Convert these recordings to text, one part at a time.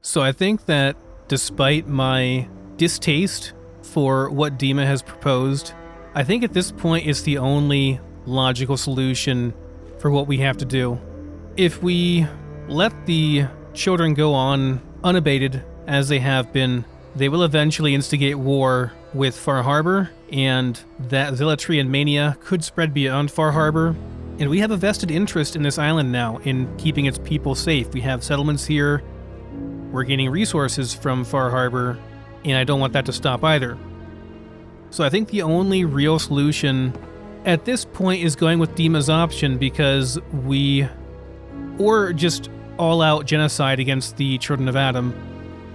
So I think that despite my distaste for what Dima has proposed, I think at this point it's the only logical solution for what we have to do. If we let the children go on unabated as they have been, they will eventually instigate war with Far Harbor, and that zealotry and mania could spread beyond Far Harbor. And we have a vested interest in this island now in keeping its people safe. We have settlements here. We're gaining resources from Far Harbor, and I don't want that to stop either. So I think the only real solution at this point is going with Dima's option, because or just all-out genocide against the Children of Adam.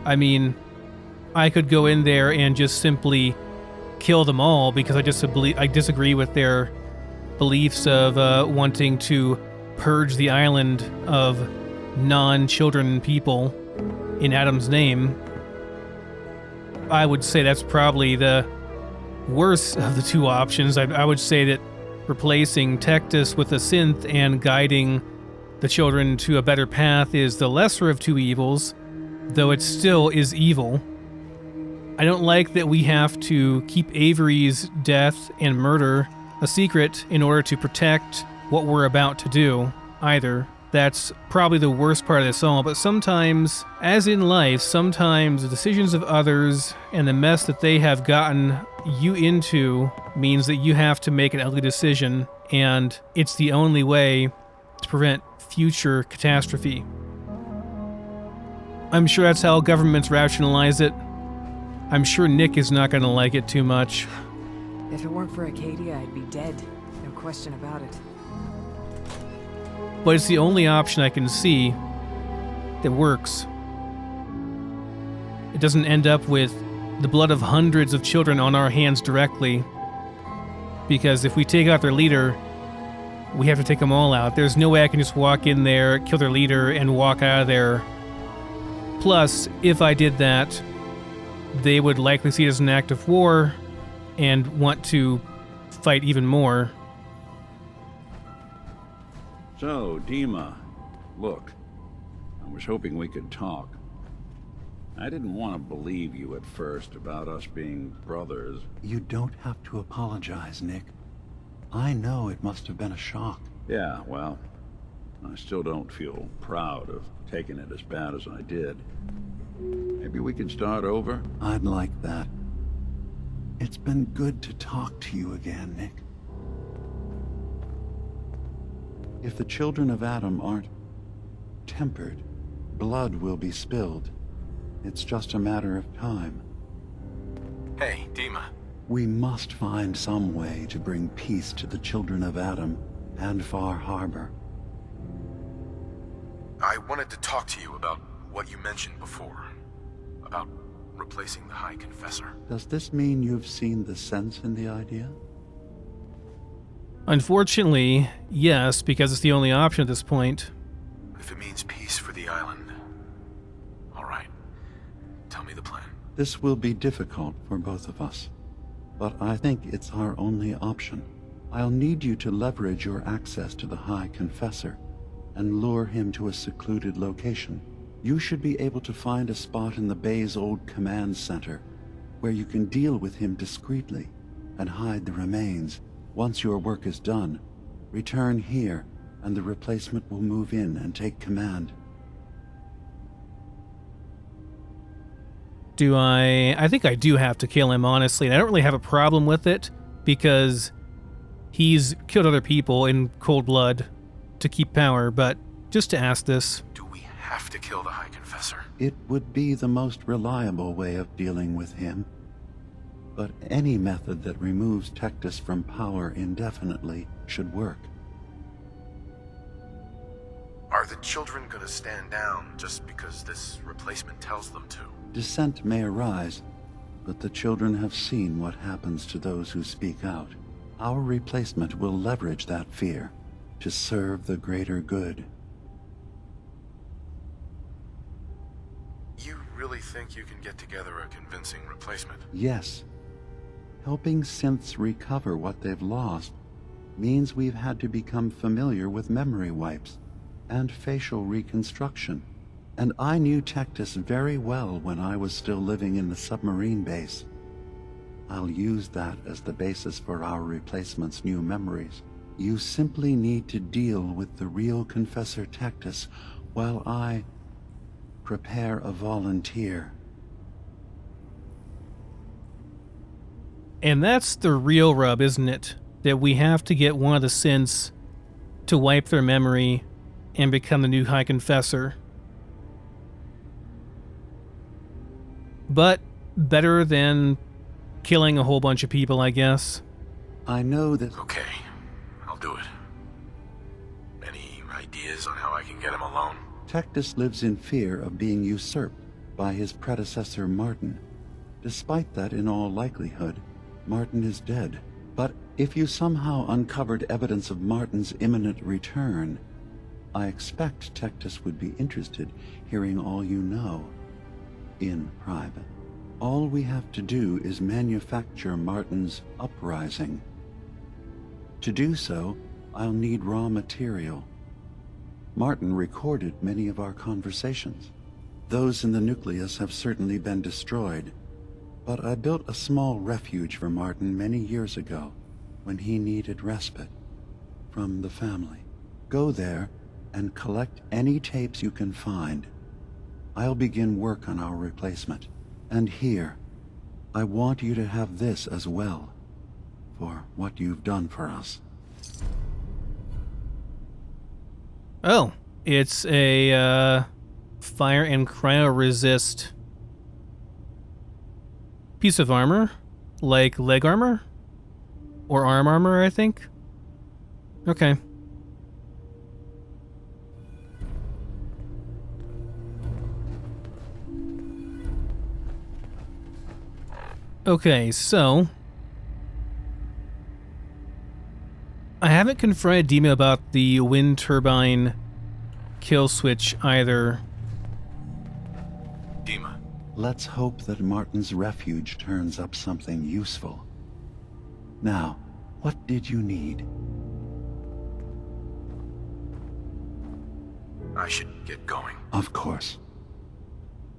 I mean, I could go in there and just simply kill them all because I disagree with their beliefs of wanting to purge the island of non-children people in Adam's name. I would say that's probably the worst of the two options. I would say that replacing Tectus with a synth and guiding the children to a better path is the lesser of two evils, though it still is evil. I don't like that we have to keep Avery's death and murder a secret in order to protect what we're about to do, either. That's probably the worst part of this all, but sometimes, as in life, sometimes the decisions of others and the mess that they have gotten you into means that you have to make an ugly decision, and it's the only way to prevent future catastrophe. I'm sure that's how governments rationalize it. I'm sure Nick is not going to like it too much. If it weren't for Acadia, I'd be dead. No question about it. But it's the only option I can see that works. It doesn't end up with the blood of hundreds of children on our hands directly. Because if we take out their leader, we have to take them all out. There's no way I can just walk in there, kill their leader, and walk out of there. Plus, if I did that, they would likely see it as an act of war and want to fight even more. So, Dima, look, I was hoping we could talk. I didn't want to believe you at first about us being brothers. You don't have to apologize, Nick. I know it must have been a shock. Yeah, well, I still don't feel proud of taking it as bad as I did. Maybe we can start over? I'd like that. It's been good to talk to you again, Nick. If the children of Adam aren't tempered, blood will be spilled. It's just a matter of time. Hey, Dima. We must find some way to bring peace to the children of Adam and Far Harbor. I wanted to talk to you about what you mentioned before. About replacing the High Confessor. Does this mean you've seen the sense in the idea? Unfortunately, yes, because it's the only option at this point. If it means peace for the island. All right. Tell me the plan. This will be difficult for both of us, but I think it's our only option. I'll need you to leverage your access to the High Confessor and lure him to a secluded location. You should be able to find a spot in the Bay's old command center where you can deal with him discreetly and hide the remains. Once your work is done, return here and the replacement will move in and take command. I think I do have to kill him, honestly, and I don't really have a problem with it because he's killed other people in cold blood to keep power, but just to ask this. Do we have to kill the High Confessor? It would be the most reliable way of dealing with him. But any method that removes Tectus from power indefinitely should work. Are the children gonna stand down just because this replacement tells them to? Dissent may arise, but the children have seen what happens to those who speak out. Our replacement will leverage that fear to serve the greater good. You really think you can get together a convincing replacement? Yes. Helping synths recover what they've lost means we've had to become familiar with memory wipes and facial reconstruction. And I knew Tectus very well when I was still living in the submarine base. I'll use that as the basis for our replacement's new memories. You simply need to deal with the real Confessor Tectus while I prepare a volunteer. And that's the real rub, isn't it? That we have to get one of the synths to wipe their memory and become the new High Confessor. But better than killing a whole bunch of people, I guess. I know that... Okay, I'll do it. Any ideas on how I can get him alone? Tectus lives in fear of being usurped by his predecessor Martin. Despite that, in all likelihood, Martin is dead. But if you somehow uncovered evidence of Martin's imminent return, I expect Tectus would be interested hearing all you know, in private. All we have to do is manufacture Martin's uprising. To do so, I'll need raw material. Martin recorded many of our conversations. Those in the nucleus have certainly been destroyed, but I built a small refuge for Martin many years ago when he needed respite from the family. Go there and collect any tapes you can find. I'll begin work on our replacement. And here, I want you to have this as well, for what you've done for us. Oh, it's a fire and cryo-resist piece of armor, like leg armor? Or arm armor, I think? Okay. Okay, so I haven't confronted Dima about the wind turbine kill switch either. Dima. Let's hope that Martin's refuge turns up something useful. Now, what did you need? I should get going. Of course.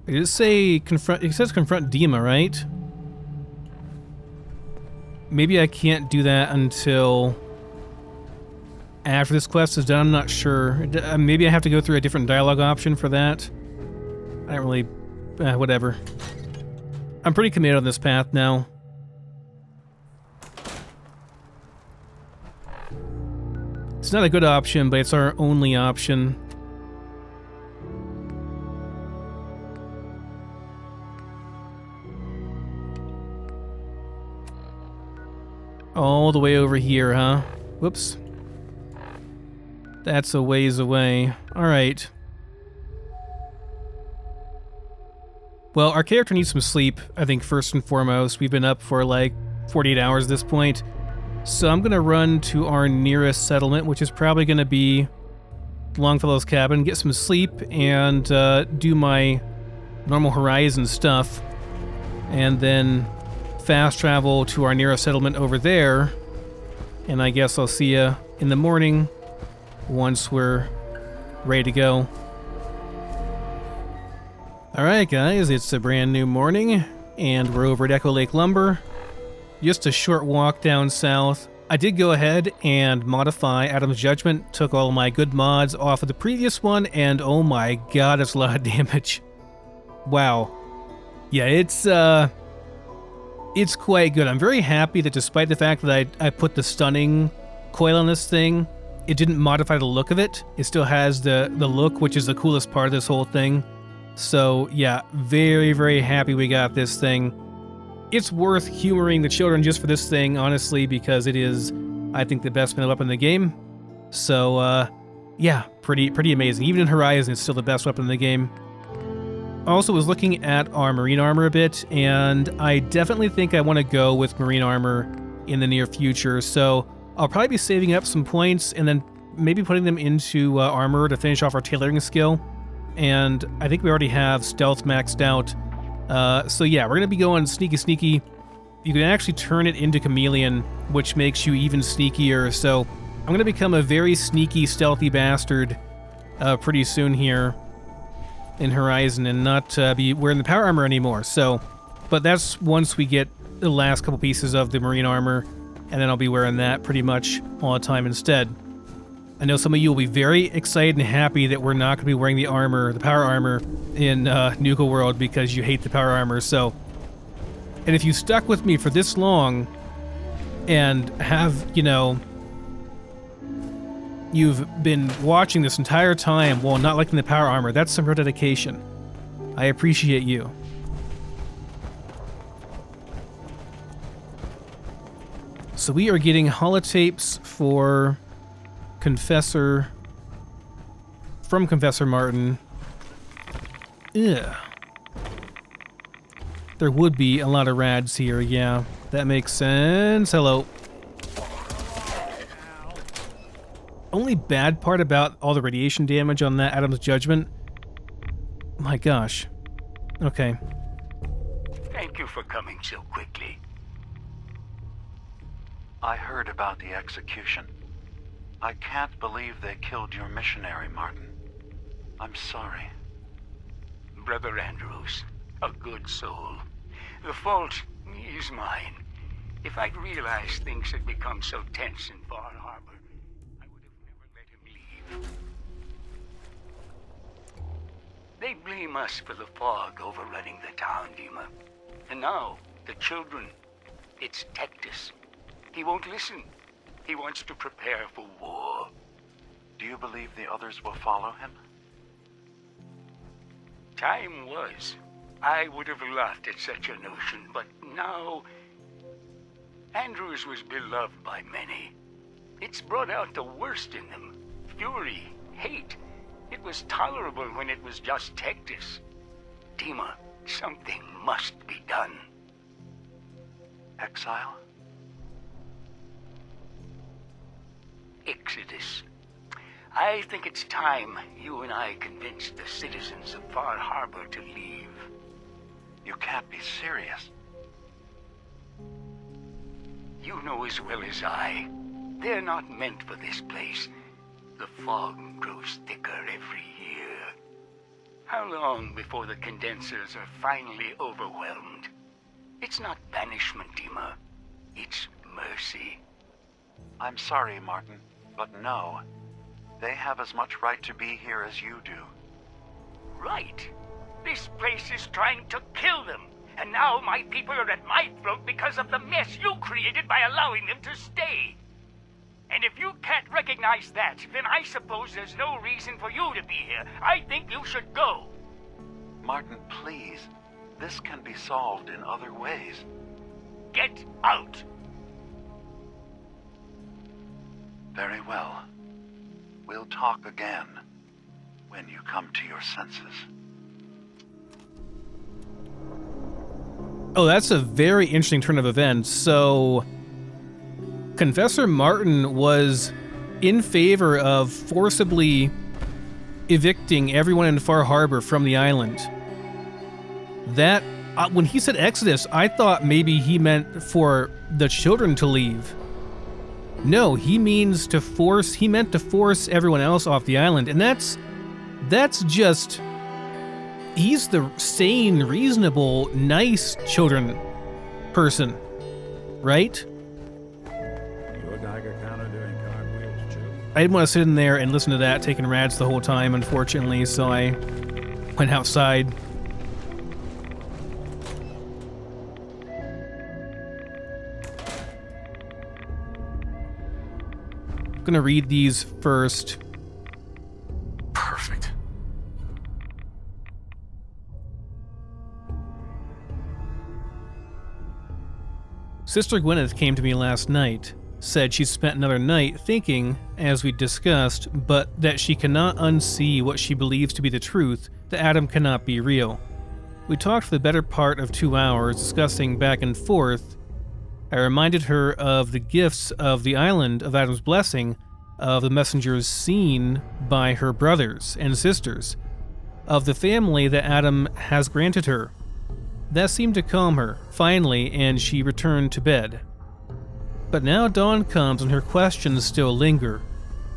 It does say confront. It says confront Dima, right? Maybe I can't do that until after this quest is done. I'm not sure. Maybe I have to go through a different dialogue option for that. I don't really... whatever. I'm pretty committed on this path now. It's not a good option, but it's our only option. All the way over here, huh? Whoops. That's a ways away. Alright. Well, our character needs some sleep, I think, first and foremost. We've been up for like 48 hours at this point. So I'm going to run to our nearest settlement, which is probably going to be Longfellow's cabin, get some sleep, and do my normal Horizon stuff. And then fast travel to our nearest settlement over there, and I guess I'll see you in the morning once we're ready to go. Alright guys, it's a brand new morning, and we're over at Echo Lake Lumber. Just a short walk down south. I did go ahead and modify Adam's Judgment, took all my good mods off of the previous one, and oh my god, it's a lot of damage. Wow. Yeah, it's quite good. I'm very happy that despite the fact that I put the stunning coil on this thing, it didn't modify the look of it. It still has the look, which is the coolest part of this whole thing. So yeah, very, very happy we got this thing. It's worth humoring the children just for this thing, honestly, because it is, I think, the best melee weapon in the game. So yeah, pretty amazing. Even in Horizon, it's still the best weapon in the game. I also was looking at our marine armor a bit, and I definitely think I want to go with marine armor in the near future, so I'll probably be saving up some points and then maybe putting them into armor to finish off our tailoring skill. And I think we already have stealth maxed out. So yeah, we're going to be going sneaky. You can actually turn it into chameleon, which makes you even sneakier, so I'm going to become a very sneaky, stealthy bastard pretty soon here. in Horizon and not be wearing the power armor anymore. So, but that's once we get the last couple pieces of the marine armor, and then I'll be wearing that pretty much all the time instead. I know some of you will be very excited and happy that we're not going to be wearing the armor, the power armor, in Nuka World because you hate the power armor. So, and if you stuck with me for this long and have, you know, you've been watching this entire time while not liking the power armor, that's some real dedication. I appreciate you. So we are getting holotapes for Confessor from Confessor Martin. Ugh. There would be a lot of rads here, yeah. That makes sense. Hello. Only bad part about all the radiation damage on that Adam's Judgment. My gosh. Okay. Thank you for coming so quickly. I heard about the execution. I can't believe they killed your missionary, Martin. I'm sorry. Brother Andrews, a good soul. The fault is mine. If I'd realized things had become so tense in Far Harbor, I would have never let him leave. They blame us for the fog overrunning the town, Dima. And now, the children. It's Tectus. He won't listen. He wants to prepare for war. Do you believe the others will follow him? Time was. I would have laughed at such a notion, but now... Andrews was beloved by many. It's brought out the worst in them. Fury, hate. It was tolerable when it was just Tectus. Dima, something must be done. Exile? Exodus. I think it's time you and I convinced the citizens of Far Harbor to leave. You can't be serious. You know as well as I, they're not meant for this place. The fog grows thicker every year. How long before the condensers are finally overwhelmed? It's not banishment, Dima. It's mercy. I'm sorry, Martin, but no. They have as much right to be here as you do. Right. This place is trying to kill them. And now my people are at my throat because of the mess you created by allowing them to stay. And if you can't recognize that, then I suppose there's no reason for you to be here. I think you should go. Martin, please. This can be solved in other ways. Get out. Very well. We'll talk again when you come to your senses. Oh, that's a very interesting turn of events. So, Confessor Martin was in favor of forcibly evicting everyone in Far Harbor from the island. That, when he said Exodus, I thought maybe he meant for the children to leave. No, he meant to force everyone else off the island, and that's just... He's the sane, reasonable, nice children person, right? You a Geiger counter doing cartwheels, too? I didn't want to sit in there and listen to that, taking rads the whole time, unfortunately, so I went outside. I'm gonna read these first. Perfect. Sister Gwyneth came to me last night, said she spent another night thinking, as we discussed, but that she cannot unsee what she believes to be the truth, that Adam cannot be real. We talked for the better part of 2 hours, discussing back and forth. I reminded her of the gifts of the island of Adam's blessing, of the messengers seen by her brothers and sisters, of the family that Adam has granted her. That seemed to calm her, finally, and she returned to bed. But now dawn comes and her questions still linger.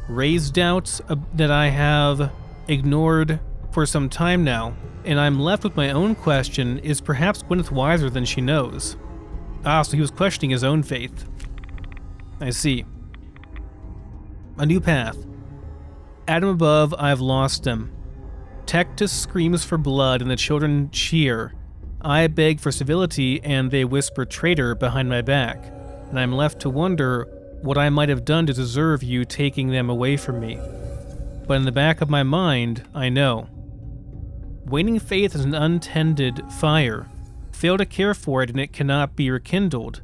Raised doubts that I have ignored for some time now, and I'm left with my own question, is perhaps Gwyneth wiser than she knows? Ah, so he was questioning his own faith. I see. A new path. Adam above, I've lost him. Tectus screams for blood and the children cheer. I beg for civility and they whisper traitor behind my back, and I'm left to wonder what I might have done to deserve you taking them away from me. But in the back of my mind, I know. Waning faith is an untended fire. Fail to care for it and it cannot be rekindled.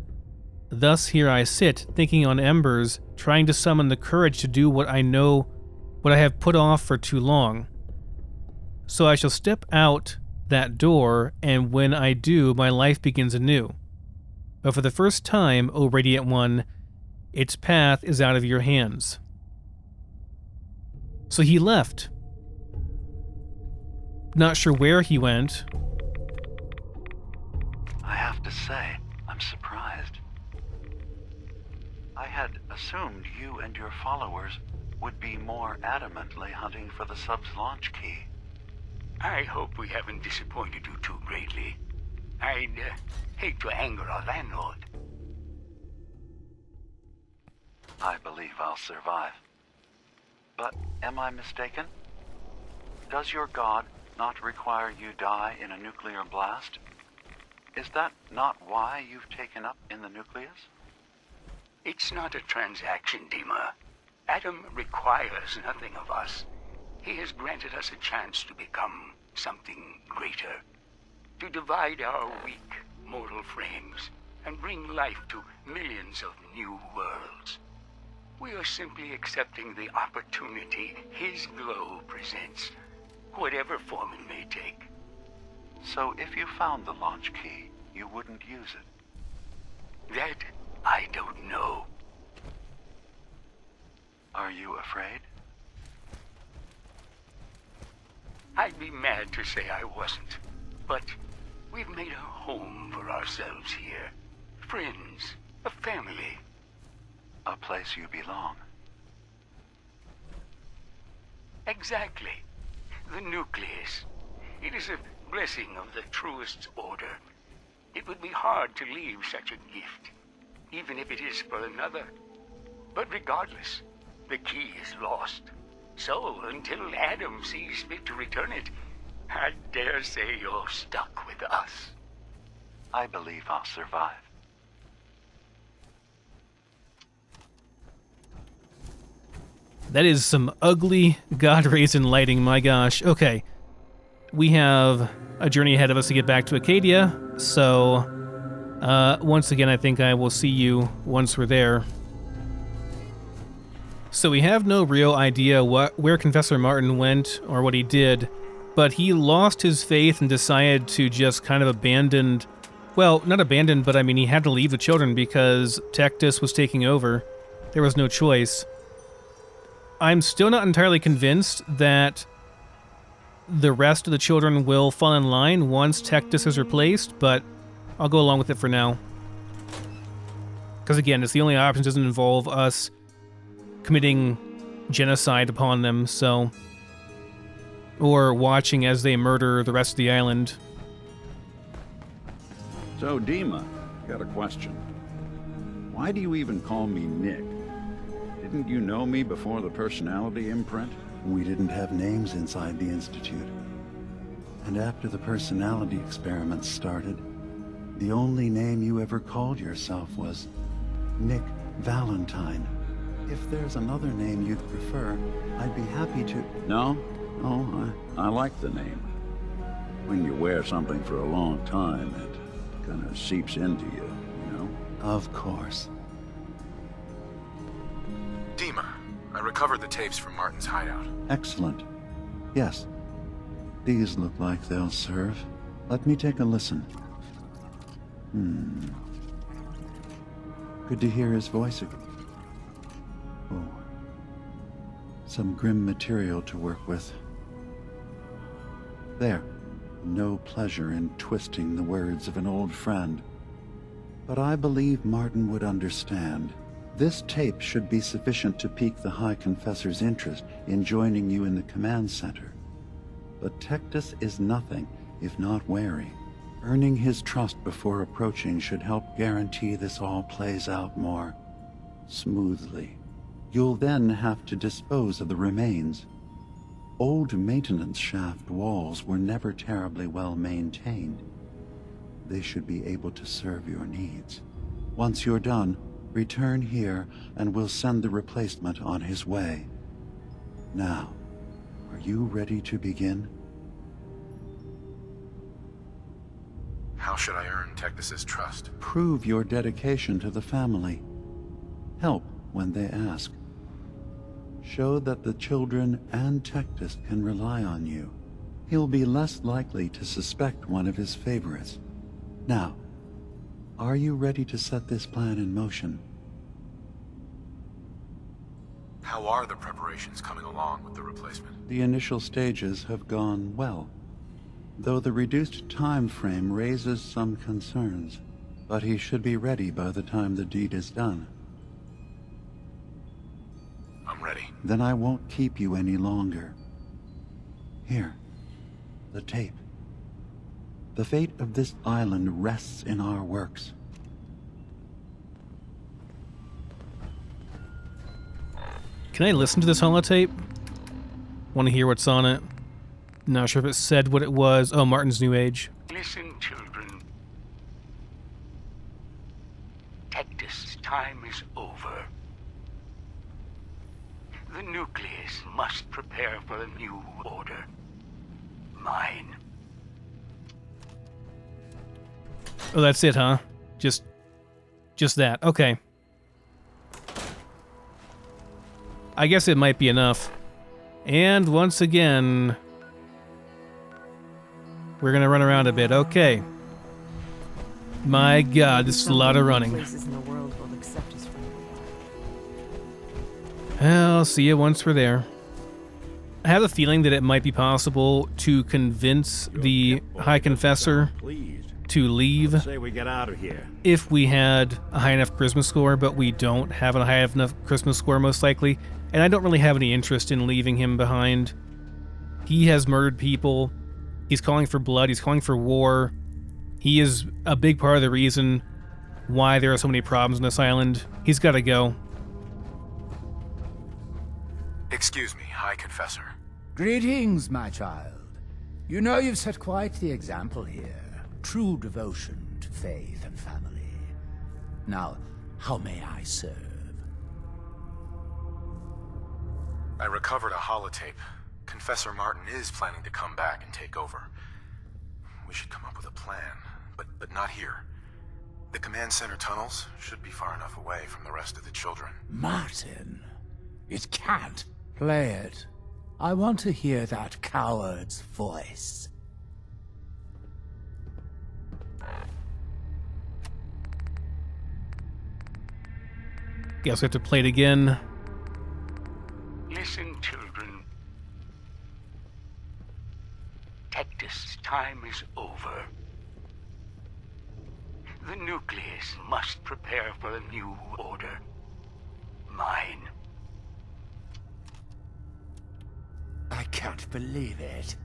Thus here I sit, thinking on embers, trying to summon the courage to do what I know, what I have put off for too long. So I shall step out that door, and when I do, my life begins anew. But for the first time, O Radiant One, its path is out of your hands. So he left. Not sure where he went. I have to say, I'm surprised. I had assumed you and your followers would be more adamantly hunting for the sub's launch key. I hope we haven't disappointed you too greatly. I'd hate to anger our landlord. I believe I'll survive. But am I mistaken? Does your god not require you die in a nuclear blast? Is that not why you've taken up in the nucleus? It's not a transaction, Dima. Adam requires nothing of us. He has granted us a chance to become something greater. To divide our weak, mortal frames and bring life to millions of new worlds. We are simply accepting the opportunity his glow presents, whatever form it may take. So if you found the launch key, you wouldn't use it? That I don't know. Are you afraid? I'd be mad to say I wasn't, but we've made a home for ourselves here. Friends, a family. A place you belong. Exactly. The nucleus. It is a blessing of the truest order. It would be hard to leave such a gift, even if it is for another. But regardless, the key is lost. So, until Adam sees fit to return it, I dare say you're stuck with us. I believe I'll survive. That is some ugly God-raisin lighting, my gosh. Okay. We have a journey ahead of us to get back to Acadia, so once again, I think I will see you once we're there. So we have no real idea where Confessor Martin went or what he did, but he lost his faith and decided to just kind of abandon, well, not abandon, but I mean he had to leave the children because Tectus was taking over. There was no choice. I'm still not entirely convinced that the rest of the children will fall in line once Tectus is replaced, but I'll go along with it for now. Because again, it's the only option, doesn't involve us committing genocide upon them, so... or watching as they murder the rest of the island. So, Dima, got a question. Why do you even call me Nick? Didn't you know me before the personality imprint? We didn't have names inside the Institute. And after the personality experiments started, the only name you ever called yourself was Nick Valentine. If there's another name you'd prefer, I'd be happy to... No, I like the name. When you wear something for a long time, it kind of seeps into you, you know? Of course. Dima, I recovered the tapes from Martin's hideout. Excellent. Yes. These look like they'll serve. Let me take a listen. Good to hear his voice again. Oh. Some grim material to work with. There. No pleasure in twisting the words of an old friend. But I believe Martin would understand. This tape should be sufficient to pique the High Confessor's interest in joining you in the command center. but Tectus is nothing if not wary. Earning his trust before approaching should help guarantee this all plays out more smoothly. You'll then have to dispose of the remains. Old maintenance shaft walls were never terribly well maintained. They should be able to serve your needs. Once you're done, return here and we'll send the replacement on his way. Now, are you ready to begin? How should I earn Tectus's trust? Prove your dedication to the family. Help when they ask. Show that the children and Tectus can rely on you. He'll be less likely to suspect one of his favorites. Now, are you ready to set this plan in motion? How are the preparations coming along with the replacement? The initial stages have gone well, though the reduced time frame raises some concerns, but he should be ready by the time the deed is done. I'm ready. Then I won't keep you any longer. Here, the tape. The fate of this island rests in our works. Can I listen to this holotape? Want to hear what's on it? Not sure if it said what it was. Oh, Martin's New Age. Listen, children. Tectus' time is over. The nucleus must prepare for a new order. Mine. Oh, that's it, huh? Just that. Okay. I guess it might be enough. And once again, we're gonna run around a bit. Okay. My God, this is a lot of running. Places in the world will accept us for who we are. I'll see you once we're there. I have a feeling that it might be possible to convince the High Confessor to leave Say we get out of here. if we had a high enough charisma score, but we don't have a high enough charisma score most likely, and I don't really have any interest in leaving him behind. He has murdered people. He's calling for blood. He's calling for war. He is a big part of the reason why there are so many problems on this island. He's got to go. Excuse me, High Confessor. Greetings, my child. You know you've set quite the example here. True devotion to faith and family. Now, how may I serve? I recovered a holotape. Confessor Martin is planning to come back and take over. We should come up with a plan, but not here. The command center tunnels should be far enough away from the rest of the children. Martin, it can't. Play it. I want to hear that coward's voice. Guess we have to play it again. Listen, children. Tectus' time is over. The nucleus must prepare for a new order. Mine. I can't believe it.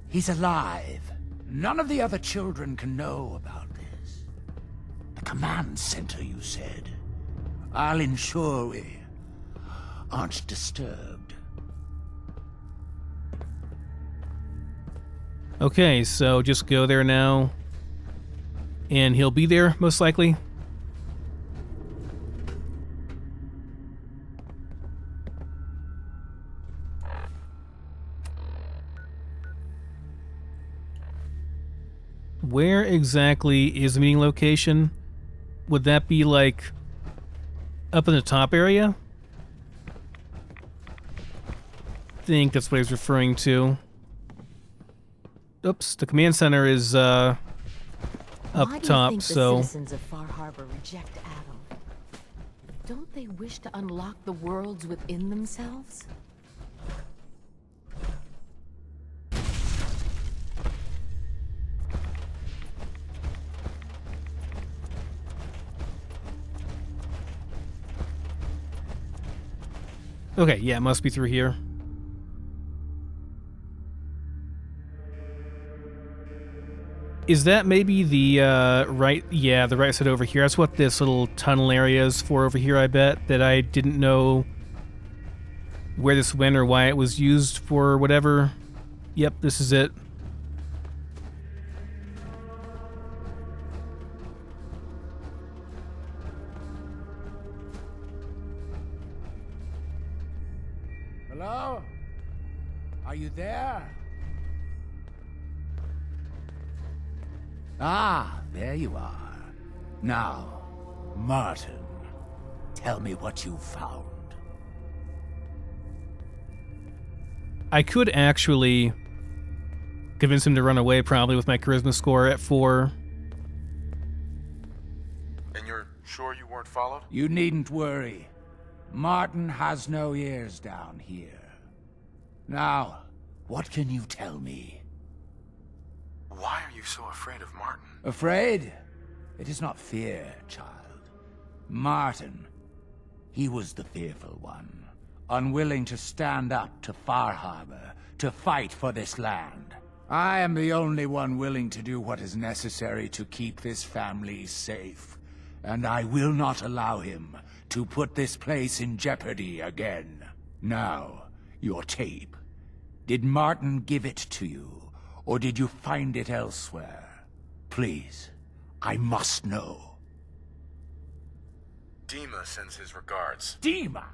He's alive. None of the other children can know about this. The command center, you said. I'll ensure we aren't disturbed. Okay, so just go there now. And he'll be there, most likely. Where exactly is the meeting location? Would that be like up in the top area? I think that's what he's referring to. Oops, the command center is up Why do you top, think the so citizens of Far Harbor reject Adam? Don't they wish to unlock the worlds within themselves? okay, yeah, it must be through here. Is that maybe the right? Yeah, the right side over here. That's what this little tunnel area is for over here, I bet. That I didn't know where this went or why it was used for whatever. Yep, this is it. Hello? Are you there? Ah, there you are. Now, Martin, tell me what you found. I could actually convince him to run away, probably with my charisma score at 4. And you're sure you weren't followed? You needn't worry. Martin has no ears down here. Now, what can you tell me? Why are you so afraid of Martin? Afraid? It is not fear, child. Martin, he was the fearful one, unwilling to stand up to Far Harbor, to fight for this land. I am the only one willing to do what is necessary to keep this family safe, and I will not allow him to put this place in jeopardy again. Now, your tape. Did Martin give it to you, or did you find it elsewhere? Please, I must know. Dima sends his regards. Dima!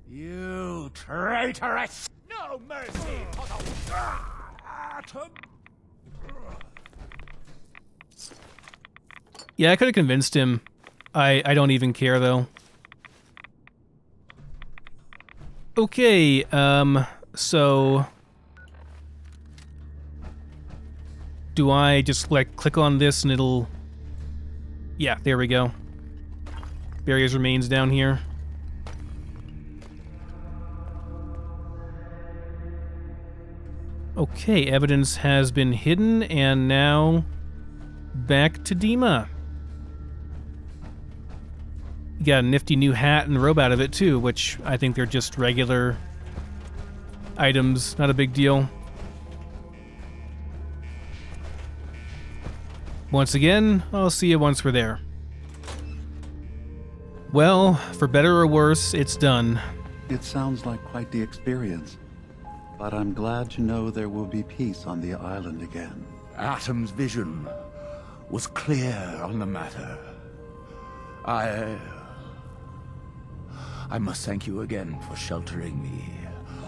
You traitorous! No mercy for the atom! Yeah, I could have convinced him. I don't even care, though. Okay, so... do I just, like, click on this and it'll... Yeah, there we go. Barriers remains down here. Okay, evidence has been hidden, and now... back to Dima. You got a nifty new hat and robe out of it, too, which I think they're just regular items, not a big deal. Once again, I'll see you once we're there. Well, for better or worse, it's done. It sounds like quite the experience, but I'm glad to know there will be peace on the island again. Atom's vision was clear on the matter. I must thank you again for sheltering me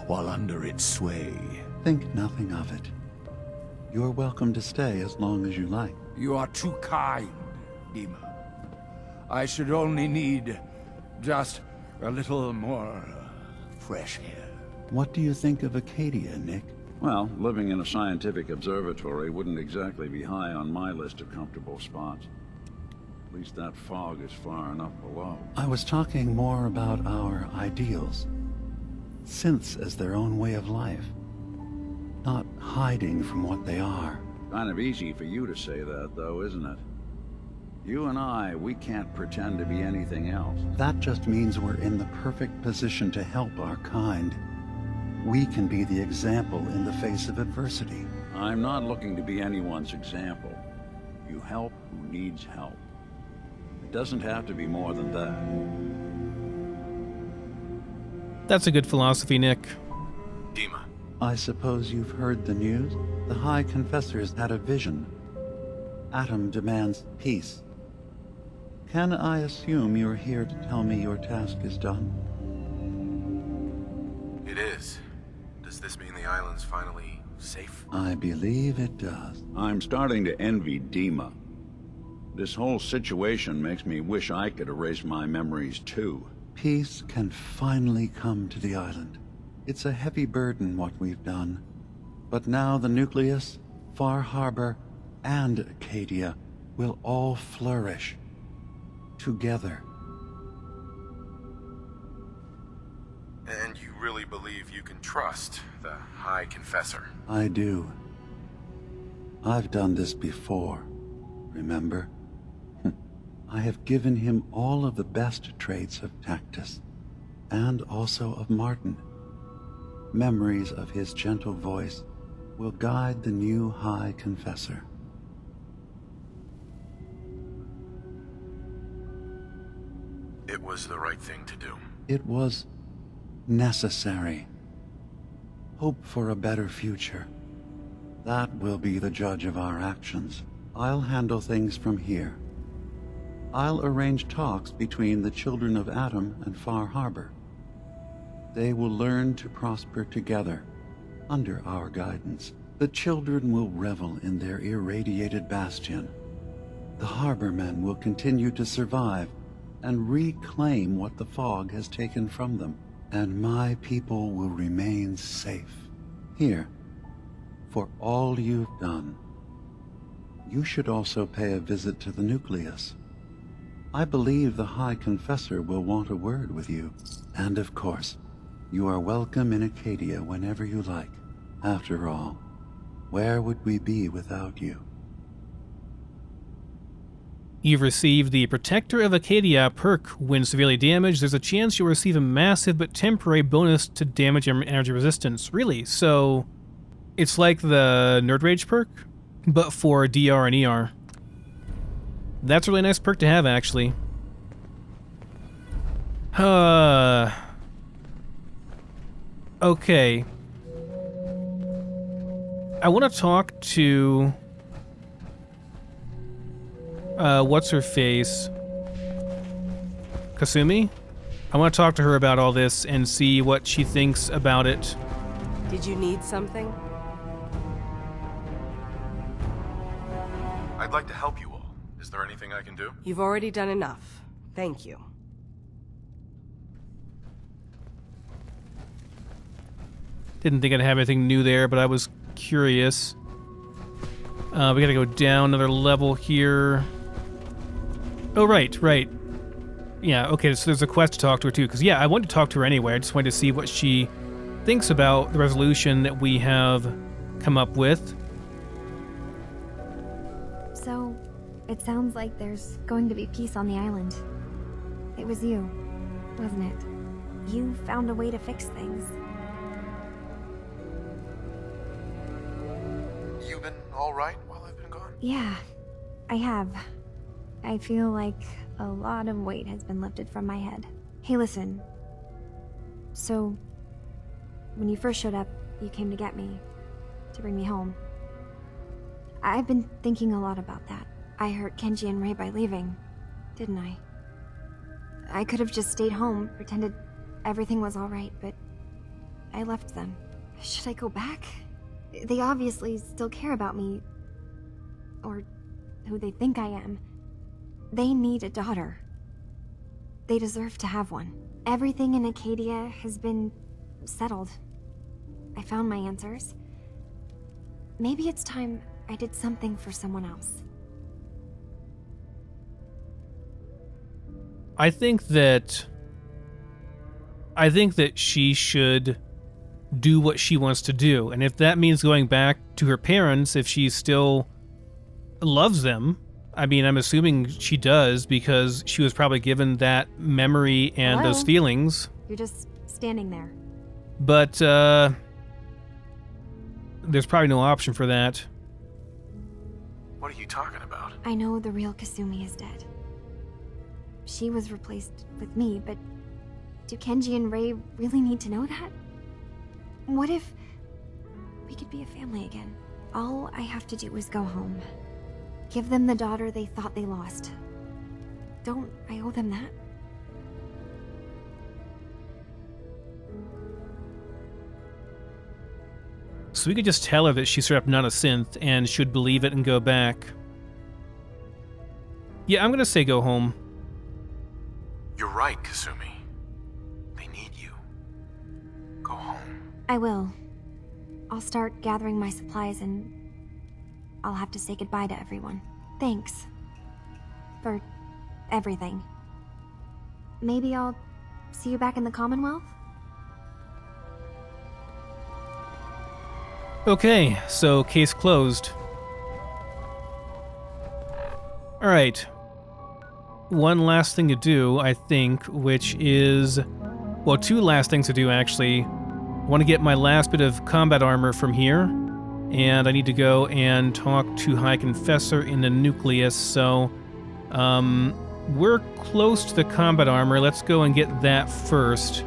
while under its sway. Think nothing of it. You're welcome to stay as long as you like. You are too kind, Dima. I should only need just a little more fresh air. What do you think of Acadia, Nick? Well, living in a scientific observatory wouldn't exactly be high on my list of comfortable spots. At least that fog is far enough below. I was talking more about our ideals. Synths as their own way of life. Not hiding from what they are. Kind of easy for you to say that, though, isn't it? You and I, we can't pretend to be anything else. That just means we're in the perfect position to help our kind. We can be the example in the face of adversity. I'm not looking to be anyone's example. You help who needs help. It doesn't have to be more than that. That's a good philosophy, Nick. Dima. I suppose you've heard the news? The High Confessor's had a vision. Atom demands peace. Can I assume you're here to tell me your task is done? It is. Does this mean the island's finally safe? I believe it does. I'm starting to envy Dima. This whole situation makes me wish I could erase my memories too. Peace can finally come to the island. It's a heavy burden what we've done. But now the Nucleus, Far Harbor, and Acadia will all flourish. Together. And you really believe you can trust the High Confessor? I do. I've done this before, remember? I have given him all of the best traits of Tactus, and also of Martin. Memories of his gentle voice will guide the new High Confessor. It was the right thing to do. It was necessary. Hope for a better future. That will be the judge of our actions. I'll handle things from here. I'll arrange talks between the children of Adam and Far Harbor. They will learn to prosper together, under our guidance. The children will revel in their irradiated bastion. The harbormen will continue to survive and reclaim what the fog has taken from them. And my people will remain safe. Here, for all you've done. You should also pay a visit to the nucleus. I believe the High Confessor will want a word with you. And of course, you are welcome in Acadia whenever you like. After all, where would we be without you? You've received the Protector of Acadia perk. When severely damaged, there's a chance you'll receive a massive but temporary bonus to damage and energy resistance. Really? So, it's like the Nerd Rage perk, but for DR and ER. That's a really nice perk to have, actually. Okay. I want to talk to... what's her face? Kasumi? I want to talk to her about all this and see what she thinks about it. Did you need something? I'd like to help you all. Is there anything I can do? You've already done enough. Thank you. Didn't think I'd have anything new there, but I was curious. We gotta go down another level here. Oh, right. Yeah, okay, so there's a quest to talk to her too, because yeah, I wanted to talk to her anyway. I just wanted to see what she thinks about the resolution that we have come up with. So, it sounds like there's going to be peace on the island. It was you, wasn't it? You found a way to fix things. You been all right while I've been gone? Yeah, I have. I feel like a lot of weight has been lifted from my head. Hey, listen. So, when you first showed up, you came to get me, to bring me home. I've been thinking a lot about that. I hurt Kenji and Rei by leaving, didn't I? I could have just stayed home, pretended everything was alright, but I left them. Should I go back? They obviously still care about me, or who they think I am. They need a daughter. They deserve to have one. Everything in Acadia has been settled. I found my answers. Maybe it's time I did something for someone else. I think that she should do what she wants to do. And if that means going back to her parents, if she still loves them, I mean, I'm assuming she does because she was probably given that memory and Hello? those feelings. You're just standing there. But, there's probably no option for that. What are you talking about? I know the real Kasumi is dead. She was replaced with me, but do Kenji and Rei really need to know that? What if we could be a family again? All I have to do is go home. Give them the daughter they thought they lost. Don't I owe them that? So we could just tell her that she's straight up not a synth and should believe it and go back. Yeah, I'm gonna say go home. You're right, Kasumi. They need you. Go home. I will. I'll start gathering my supplies and I'll have to say goodbye to everyone. Thanks. For everything. Maybe I'll see you back in the Commonwealth? Okay, so case closed. Alright. One last thing to do, I think, which is... Well, two last things to do, actually. I want to get my last bit of combat armor from here. And I need to go and talk to High Confessor in the nucleus, so... we're close to the combat armor. Let's go and get that first,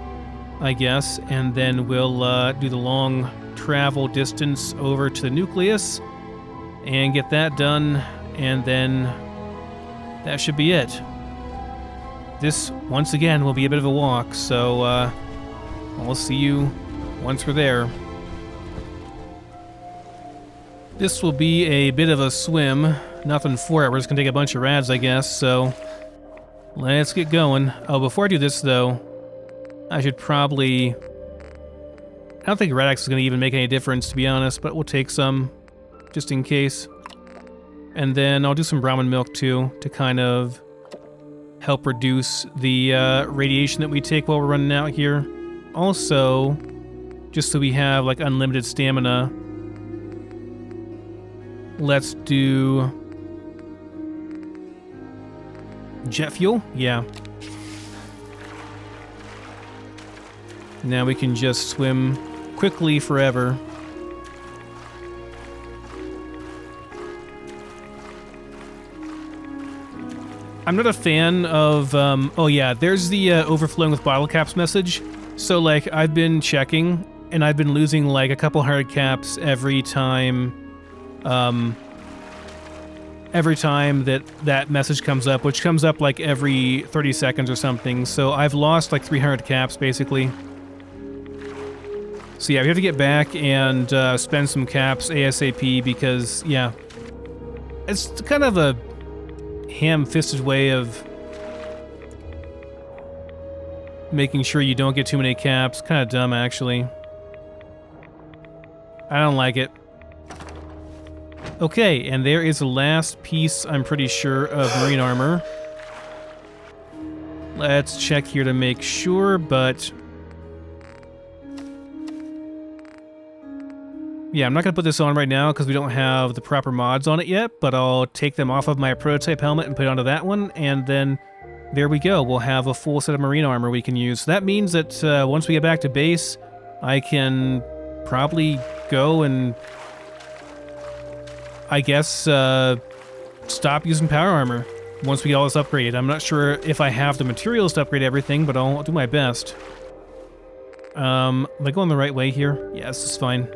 I guess, and then we'll do the long travel distance over to the nucleus and get that done, and then that should be it. This, once again, will be a bit of a walk, so I'll see you once we're there. This will be a bit of a swim. Nothing for it. We're just gonna take a bunch of rads, I guess, so let's get going. Oh, before I do this, though, I should probably... I don't think Rad-X is gonna even make any difference, to be honest, but we'll take some, just in case. And then I'll do some Brahmin milk, too, to kind of help reduce the radiation that we take while we're running out here. Also, just so we have, like, unlimited stamina, let's do jet fuel? Yeah. Now we can just swim quickly forever. I'm not a fan of, oh yeah, there's the overflowing with bottle caps message. So, like, I've been checking, and I've been losing, like, a couple hard caps every time that message comes up, which comes up, like, every 30 seconds or something. So I've lost, like, 300 caps, basically. So yeah, we have to get back and spend some caps ASAP because, yeah, it's kind of a ham-fisted way of making sure you don't get too many caps. Kind of dumb, actually. I don't like it. Okay, and there is the last piece, I'm pretty sure, of marine armor. Let's check here to make sure, but... yeah, I'm not going to put this on right now because we don't have the proper mods on it yet, but I'll take them off of my prototype helmet and put it onto that one, and then there we go. We'll have a full set of marine armor we can use. So that means that once we get back to base, I can probably go and, I guess, stop using power armor once we get all this upgraded. I'm not sure if I have the materials to upgrade everything, but I'll do my best. Am I going the right way here? Yeah, this is fine.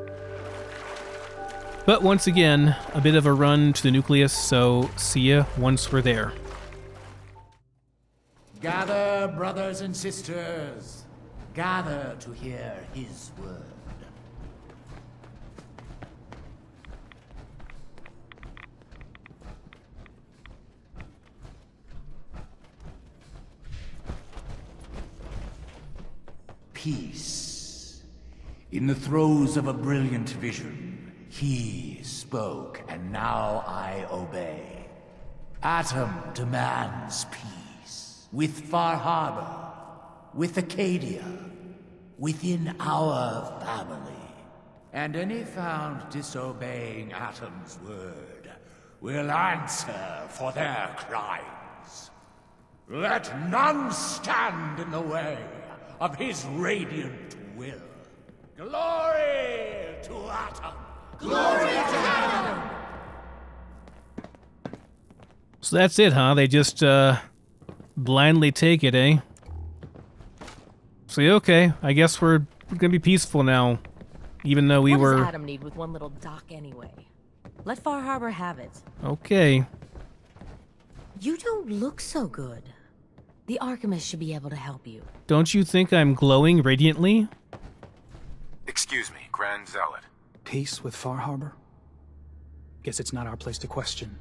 But once again, a bit of a run to the nucleus, so see ya once we're there. Gather, brothers and sisters. Gather to hear his word. Peace. In the throes of a brilliant vision, he spoke, and now I obey. Atom demands peace. With Far Harbor, with Acadia, within our family. And any found disobeying Atom's word will answer for their crimes. Let none stand in the way of his radiant will. Glory to Atom! Glory to Atom! So that's it, huh? They just, blindly take it, eh? So, okay, I guess we're gonna be peaceful now. Even though we were... What does Atom need with one little dock anyway? Let Far Harbor have it. Okay. You don't look so good. The Archimist should be able to help you. Don't you think I'm glowing radiantly? Excuse me, Grand Zealot. Peace with Far Harbor? Guess it's not our place to question.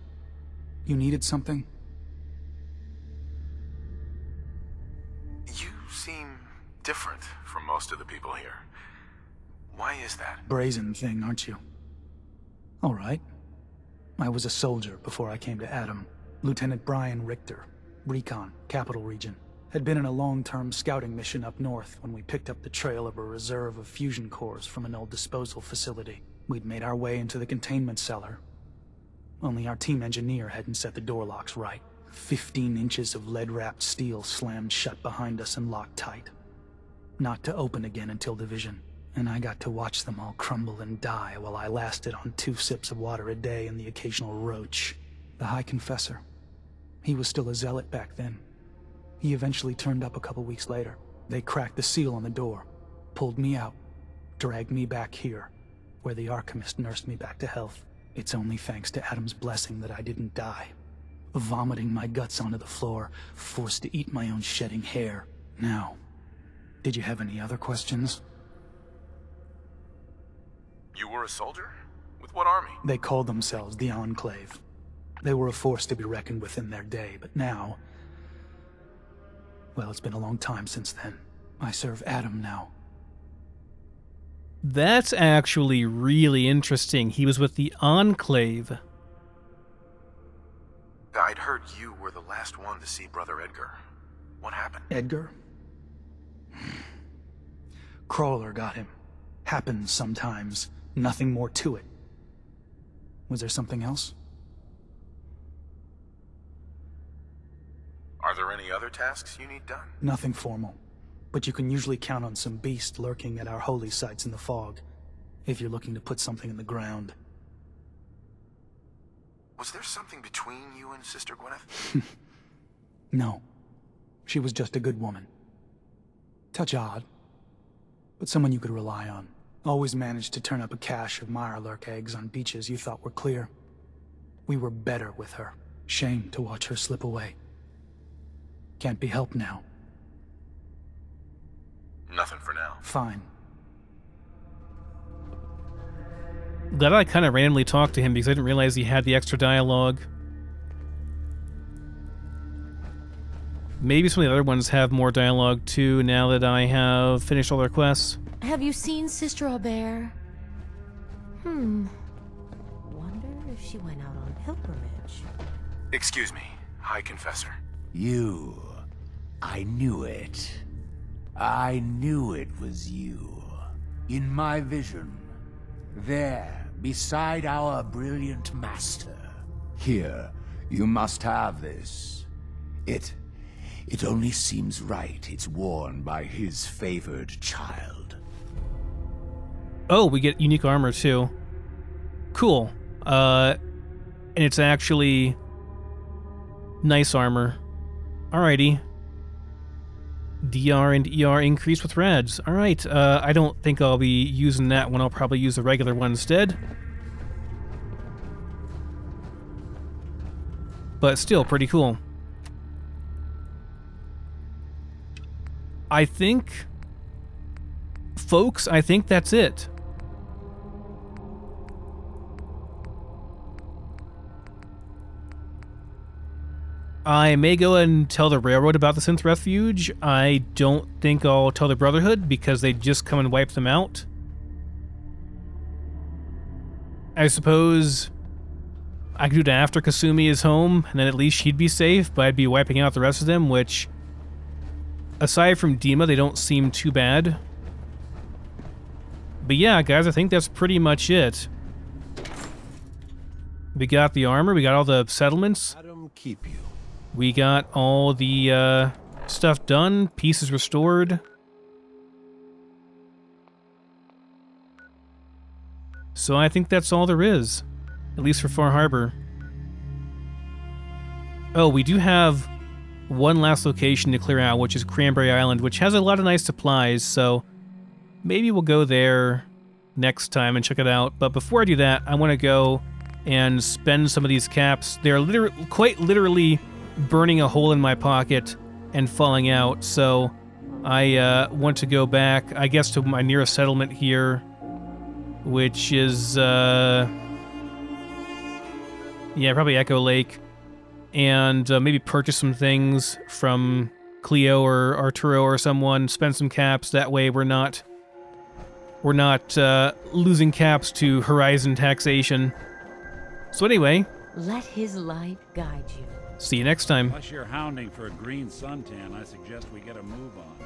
You needed something? You seem different from most of the people here. Why is that? Brazen thing, aren't you? All right. I was a soldier before I came to Atom. Lieutenant Brian Richter, Recon, Capital Region. Had been in a long-term scouting mission up north when we picked up the trail of a reserve of fusion cores from an old disposal facility. We'd made our way into the containment cellar. Only our team engineer hadn't set the door locks right. 15 inches of lead-wrapped steel slammed shut behind us and locked tight. Not to open again until division. And I got to watch them all crumble and die while I lasted on 2 sips of water a day and the occasional roach. The High Confessor. He was still a zealot back then. He eventually turned up a couple weeks later. They cracked the seal on the door, pulled me out, dragged me back here, where the Archimist nursed me back to health. It's only thanks to Adam's blessing that I didn't die. Vomiting my guts onto the floor, forced to eat my own shedding hair. Now, did you have any other questions? You were a soldier? With what army? They called themselves the Enclave. They were a force to be reckoned with in their day, but now... well, it's been a long time since then. I serve Adam now. That's actually really interesting. He was with the Enclave. I'd heard you were the last one to see Brother Edgar. What happened? Edgar? Crawler got him. Happens sometimes. Nothing more to it. Was there something else? Are there any other tasks you need done? Nothing formal. But you can usually count on some beast lurking at our holy sites in the fog, if you're looking to put something in the ground. Was there something between you and Sister Gwyneth? No. She was just a good woman. Touch odd, but someone you could rely on. Always managed to turn up a cache of mirelurk eggs on beaches you thought were clear. We were better with her. Shame to watch her slip away. Can't be helped now. Nothing for now. Fine. Glad I kind of randomly talked to him because I didn't realize he had the extra dialogue. Maybe some of the other ones have more dialogue too now that I have finished all their quests. Have you seen Sister Aubert? Wonder if she went out on pilgrimage. Excuse me. Hi, Confessor. You. I knew it. I knew it was you. In my vision. There, beside our brilliant master. Here, you must have this. It only seems right it's worn by his favored child. Oh, we get unique armor too. Cool. And it's actually nice armor. Alrighty. DR and ER increase with reds. Alright, I don't think I'll be using that one. I'll probably use the regular one instead. But still, pretty cool. I think... folks, I think that's it. I may go and tell the Railroad about the Synth Refuge. I don't think I'll tell the Brotherhood because they just come and wipe them out. I suppose I could do it after Kasumi is home, and then at least she'd be safe, but I'd be wiping out the rest of them, which, aside from Dima, they don't seem too bad. But yeah, guys, I think that's pretty much it. We got the armor, we got all the settlements. Adam keep you. We got all the stuff done, pieces restored. So I think that's all there is, at least for Far Harbor. Oh, we do have one last location to clear out, which is Cranberry Island, which has a lot of nice supplies, so maybe we'll go there next time and check it out. But before I do that, I want to go and spend some of these caps. They're quite literally burning a hole in my pocket and falling out, so I want to go back, I guess, to my nearest settlement here, which is, yeah, probably Echo Lake, and maybe purchase some things from Cleo or Arturo or someone, spend some caps, that way we're not losing caps to Horizon taxation. So anyway, Let his light guide you. See you next time. Unless you're hounding for a green suntan, I suggest we get a move on.